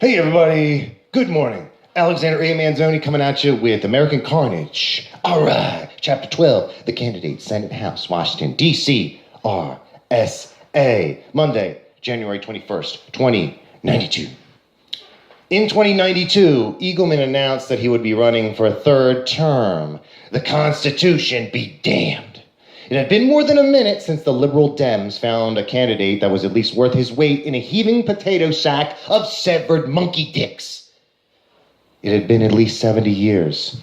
Hey everybody, good morning. Alexander A. Manzoni coming at you with American Carnage. All right, Chapter 12, The Candidates, Senate, House, Washington, D.C., R.S.A. Monday, January 21st, 2092. In 2092, Eagleman announced that he would be running for a third term. The Constitution be damned. It had been more than a minute since the liberal Dems found a candidate that was at least worth his weight in a heaving potato sack of severed monkey dicks. It had been at least 70 years.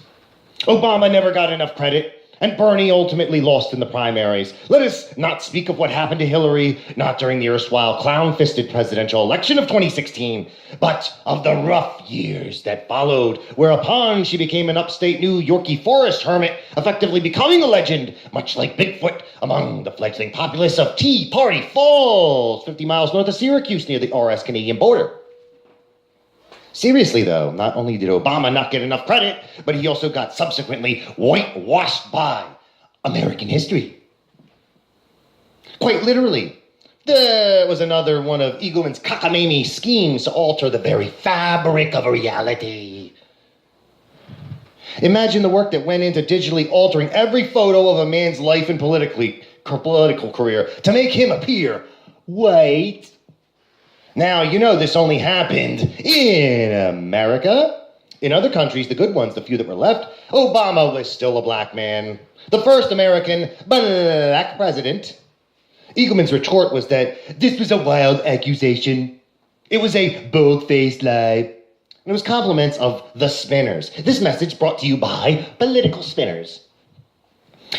Obama never got enough credit, and Bernie ultimately lost in the primaries. Let us not speak of what happened to Hillary, not during the erstwhile clown-fisted presidential election of 2016, but of the rough years that followed, whereupon she became an upstate New Yorkie forest hermit, effectively becoming a legend, much like Bigfoot, among the fledgling populace of Tea Party Falls, 50 miles north of Syracuse near the RS-Canadian border. Seriously, though, not only did Obama not get enough credit, but he also got subsequently whitewashed by American history. Quite literally, there was another one of Eagleman's cockamamie schemes to alter the very fabric of reality. Imagine the work that went into digitally altering every photo of a man's life and political career to make him appear white. Now, you know this only happened in America. In other countries, the good ones, the few that were left, Obama was still a black man. The first American black president. Eagleman's retort was that this was a wild accusation. It was a bold-faced lie. And it was compliments of the spinners. This message brought to you by political spinners.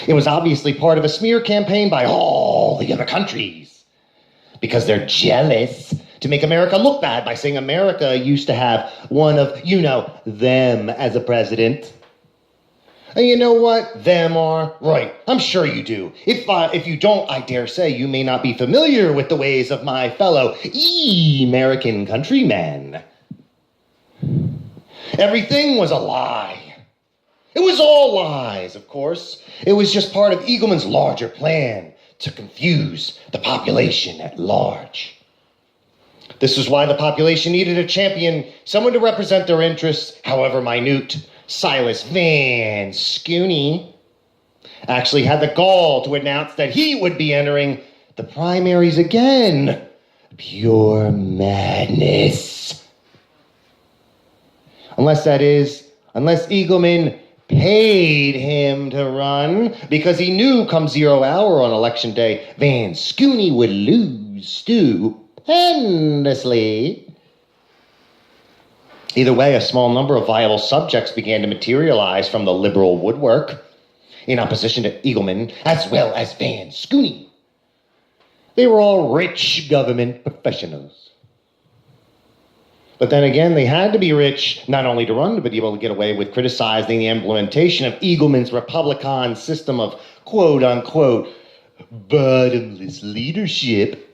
It was obviously part of a smear campaign by all the other countries. Because they're jealous. To make America look bad by saying America used to have one of, them as a president. And you know what them are? Right, I'm sure you do. If you don't, I dare say you may not be familiar with the ways of my fellow American countrymen. Everything was a lie. It was all lies, of course. It was just part of Eagleman's larger plan to confuse the population at large. This was why the population needed a champion, someone to represent their interests, however minute. Silas Van Scooney actually had the gall to announce that he would be entering the primaries again. Pure madness. Unless Eagleman paid him to run, because he knew come 0 hour on election day, Van Scooney would lose stupendously. Either way, a small number of viable subjects began to materialize from the liberal woodwork in opposition to Eagleman, as well as Van Scooney. They were all rich government professionals. But then again, they had to be rich not only to run, but be able to get away with criticizing the implementation of Eagleman's Republican system of quote-unquote bottomless leadership.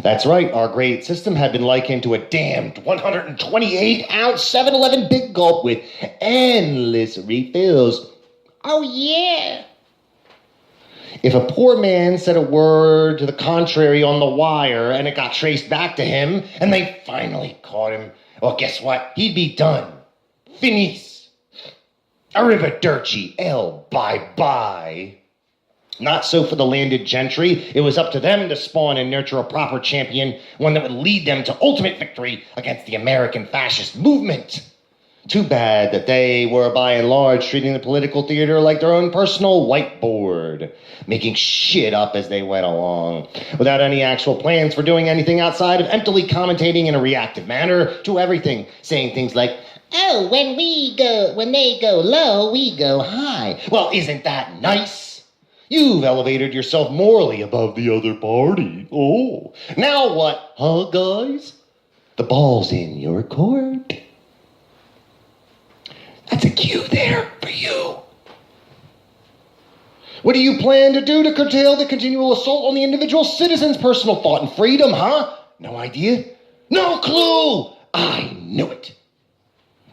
That's right, our great system had been likened to a damned 128-ounce 7-Eleven Big Gulp with endless refills. Oh, yeah. If a poor man said a word to the contrary on the wire and it got traced back to him and they finally caught him, well, guess what? He'd be done. Finis. Arrivederci. Bye-bye. Not so for the landed gentry. It was up to them to spawn and nurture a proper champion, one that would lead them to ultimate victory against the American fascist movement. Too bad that they were, by and large, treating the political theater like their own personal whiteboard, making shit up as they went along, without any actual plans for doing anything outside of emptily commentating in a reactive manner to everything, saying things like, oh, when they go low, we go high. Well, isn't that nice? You've elevated yourself morally above the other party. Oh, now what, huh, guys? The ball's in your court. That's a cue there for you. What do you plan to do to curtail the continual assault on the individual citizen's personal thought and freedom, huh? No idea? No clue! I knew it.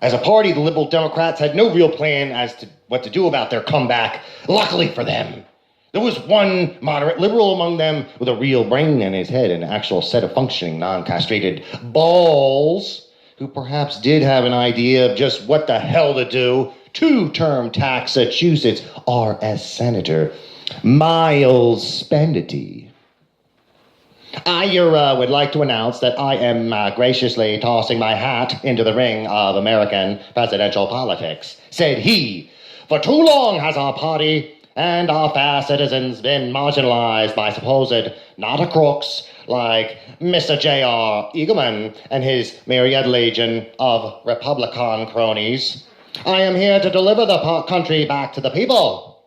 As a party, the Liberal Democrats had no real plan as to what to do about their comeback. Luckily for them, There was one moderate liberal among them with a real brain in his head and an actual set of functioning, non-castrated balls, who perhaps did have an idea of just what the hell to do. Two-term Massachusetts R.S. Senator Miles Spendity. I would like to announce that I am graciously tossing my hat into the ring of American presidential politics, said he. For too long has our party and our fair citizens been marginalized by supposed not a crooks like Mr. J.R. Eagleman and his myriad legion of Republican cronies. I am here to deliver the country back to the people.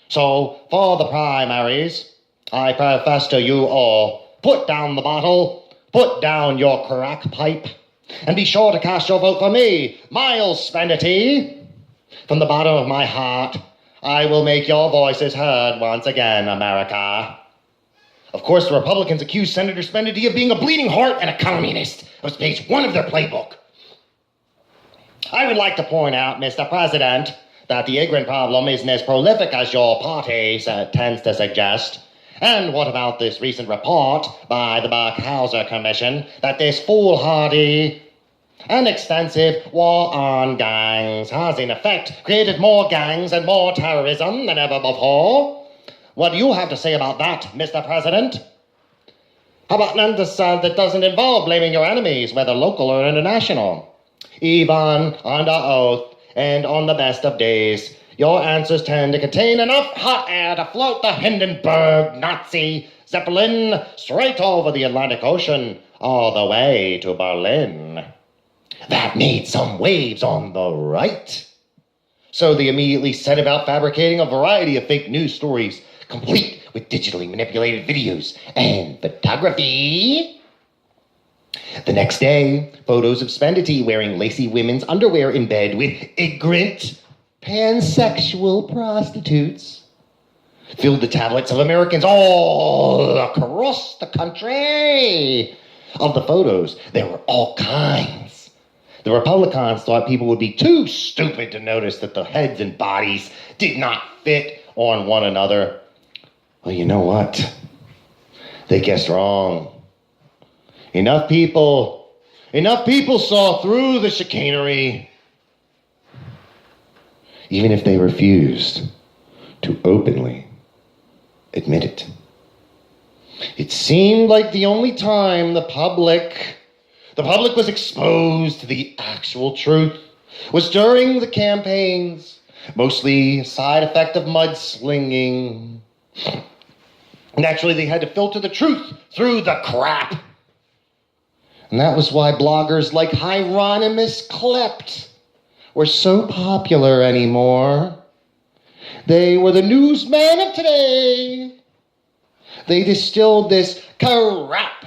So, for the primaries, I profess to you all, put down the bottle, put down your crack pipe, and be sure to cast your vote for me, Miles Spendity. From the bottom of my heart, I will make your voices heard once again, America. Of course, the Republicans accuse Senator Spendity of being a bleeding heart and a communist. That was page 1 of their playbook. I would like to point out, Mr. President, that the ignorant problem isn't as prolific as your party tends to suggest. And what about this recent report by the Burkhauser Commission that this foolhardy and extensive war on gangs has in effect created more gangs and more terrorism than ever before? What do you have to say about that, Mr. President? How about an answer that doesn't involve blaming your enemies, whether local or international? Even under oath and on the best of days, your answers tend to contain enough hot air to float the Hindenburg Nazi Zeppelin straight over the Atlantic Ocean all the way to Berlin. That made some waves on the right. So they immediately set about fabricating a variety of fake news stories, complete with digitally manipulated videos and photography. The next day, photos of Spendity wearing lacy women's underwear in bed with ignorant, pansexual prostitutes filled the tablets of Americans all across the country. Of the photos, there were all kinds. The Republicans thought people would be too stupid to notice that the heads and bodies did not fit on one another. Well, you know what? They guessed wrong. Enough people saw through the chicanery, even if they refused to openly admit it. It seemed like the only time the public was exposed to the actual truth was during the campaigns, mostly a side effect of mudslinging. Naturally, they had to filter the truth through the crap. And that was why bloggers like Hieronymus Klept were so popular anymore. They were the newsmen of today. They distilled this crap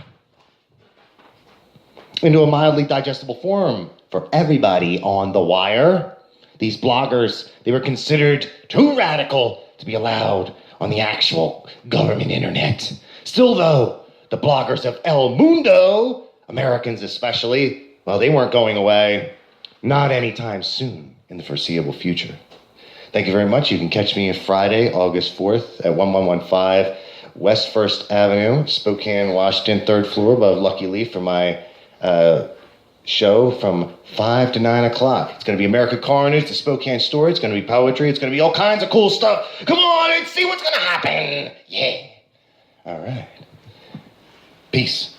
into a mildly digestible form for everybody on the wire. These bloggers, they were considered too radical to be allowed on the actual government internet. Still, though, the bloggers of El Mundo, Americans especially, well, they weren't going away. Not anytime soon in the foreseeable future. Thank you very much. You can catch me on Friday, August 4th at 1115 West 1st Avenue, Spokane, Washington, 3rd floor above Lucky Leaf for my show from 5 to 9 o'clock. It's going to be American Carnage, the Spokane story. It's going to be poetry. It's going to be all kinds of cool stuff. Come on and see what's going to happen. Yeah. All right. Peace.